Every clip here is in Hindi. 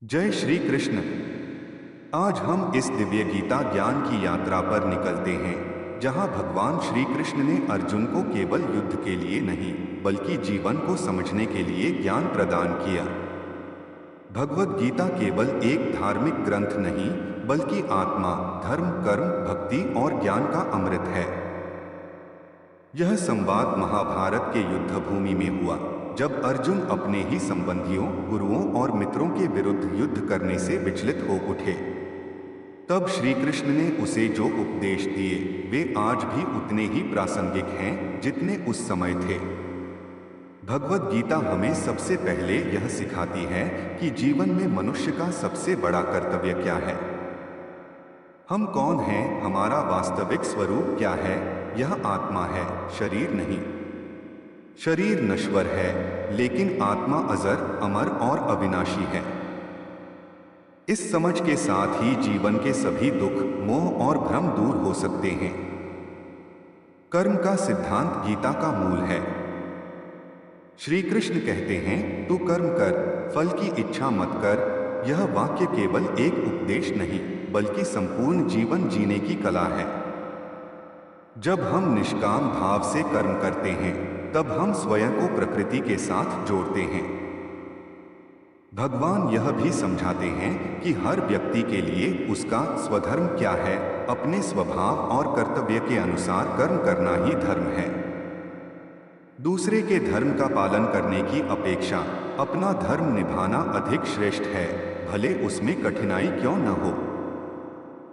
जय श्री कृष्ण। आज हम इस दिव्य गीता ज्ञान की यात्रा पर निकलते हैं, जहां भगवान श्री कृष्ण ने अर्जुन को केवल युद्ध के लिए नहीं, बल्कि जीवन को समझने के लिए ज्ञान प्रदान किया। भगवत गीता केवल एक धार्मिक ग्रंथ नहीं, बल्कि आत्मा, धर्म, कर्म, भक्ति और ज्ञान का अमृत है। यह संवाद महाभारत के युद्ध भूमि में हुआ, जब अर्जुन अपने ही संबंधियों, गुरुओं और मित्रों के विरुद्ध युद्ध करने से विचलित हो उठे। तब श्री कृष्ण ने उसे जो उपदेश दिए, वे आज भी उतने ही प्रासंगिक हैं जितने उस समय थे। भगवत गीता हमें सबसे पहले यह सिखाती है कि जीवन में मनुष्य का सबसे बड़ा कर्तव्य क्या है। हम कौन हैं, हमारा वास्तविक स्वरूप क्या है। यह आत्मा है, शरीर नहीं। शरीर नश्वर है, लेकिन आत्मा अजर, अमर और अविनाशी है। इस समझ के साथ ही जीवन के सभी दुख, मोह और भ्रम दूर हो सकते हैं। कर्म का सिद्धांत गीता का मूल है। श्री कृष्ण कहते हैं, तू कर्म कर, फल की इच्छा मत कर। यह वाक्य केवल एक उपदेश नहीं, बल्कि संपूर्ण जीवन जीने की कला है। जब हम निष्काम भाव से कर्म करते हैं, तब हम स्वयं को प्रकृति के साथ जोड़ते हैं। भगवान यह भी समझाते हैं कि हर व्यक्ति के लिए उसका स्वधर्म क्या है। अपने स्वभाव और कर्तव्य के अनुसार कर्म करना ही धर्म है। दूसरे के धर्म का पालन करने की अपेक्षा अपना धर्म निभाना अधिक श्रेष्ठ है, भले उसमें कठिनाई क्यों न हो।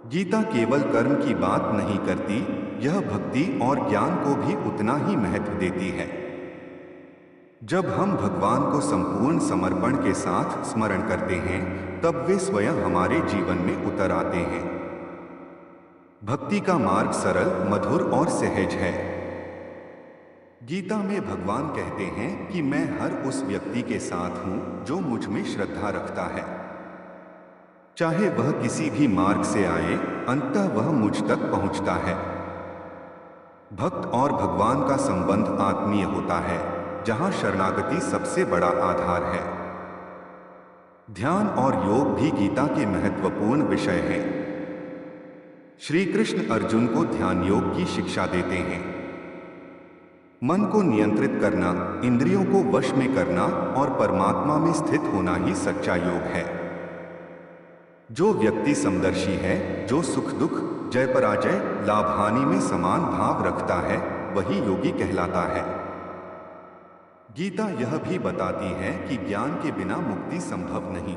गीता केवल कर्म की बात नहीं करती, यह भक्ति और ज्ञान को भी उतना ही महत्व देती है। जब हम भगवान को संपूर्ण समर्पण के साथ स्मरण करते हैं, तब वे स्वयं हमारे जीवन में उतर आते हैं। भक्ति का मार्ग सरल, मधुर और सहज है। गीता में भगवान कहते हैं कि मैं हर उस व्यक्ति के साथ हूं जो मुझ में श्रद्धा रखता है। चाहे वह किसी भी मार्ग से आए, अंततः वह मुझ तक पहुंचता है। भक्त और भगवान का संबंध आत्मीय होता है, जहां शरणागति सबसे बड़ा आधार है। ध्यान और योग भी गीता के महत्वपूर्ण विषय हैं। श्री कृष्ण अर्जुन को ध्यान योग की शिक्षा देते हैं। मन को नियंत्रित करना, इंद्रियों को वश में करना और परमात्मा में स्थित होना ही सच्चा योग है। जो व्यक्ति समदर्शी है, जो सुख दुख, जय पराजय, लाभ हानि में समान भाव रखता है, वही योगी कहलाता है। गीता यह भी बताती है कि ज्ञान के बिना मुक्ति संभव नहीं।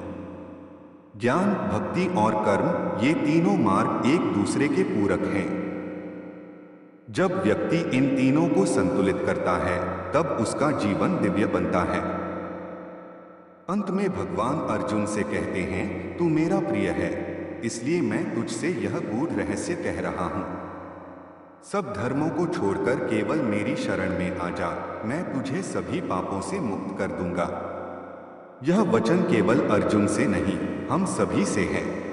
ज्ञान, भक्ति और कर्म, ये तीनों मार्ग एक दूसरे के पूरक हैं। जब व्यक्ति इन तीनों को संतुलित करता है, तब उसका जीवन दिव्य बनता है। अंत में भगवान अर्जुन से कहते हैं, तू मेरा प्रिय है, इसलिए मैं तुझसे यह गूढ़ रहस्य कह रहा हूं। सब धर्मों को छोड़कर केवल मेरी शरण में आ जा, मैं तुझे सभी पापों से मुक्त कर दूंगा। यह वचन केवल अर्जुन से नहीं, हम सभी से है।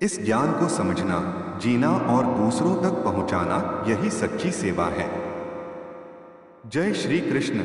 इस ज्ञान को समझना, जीना और दूसरों तक पहुंचाना, यही सच्ची सेवा है। जय श्री कृष्ण।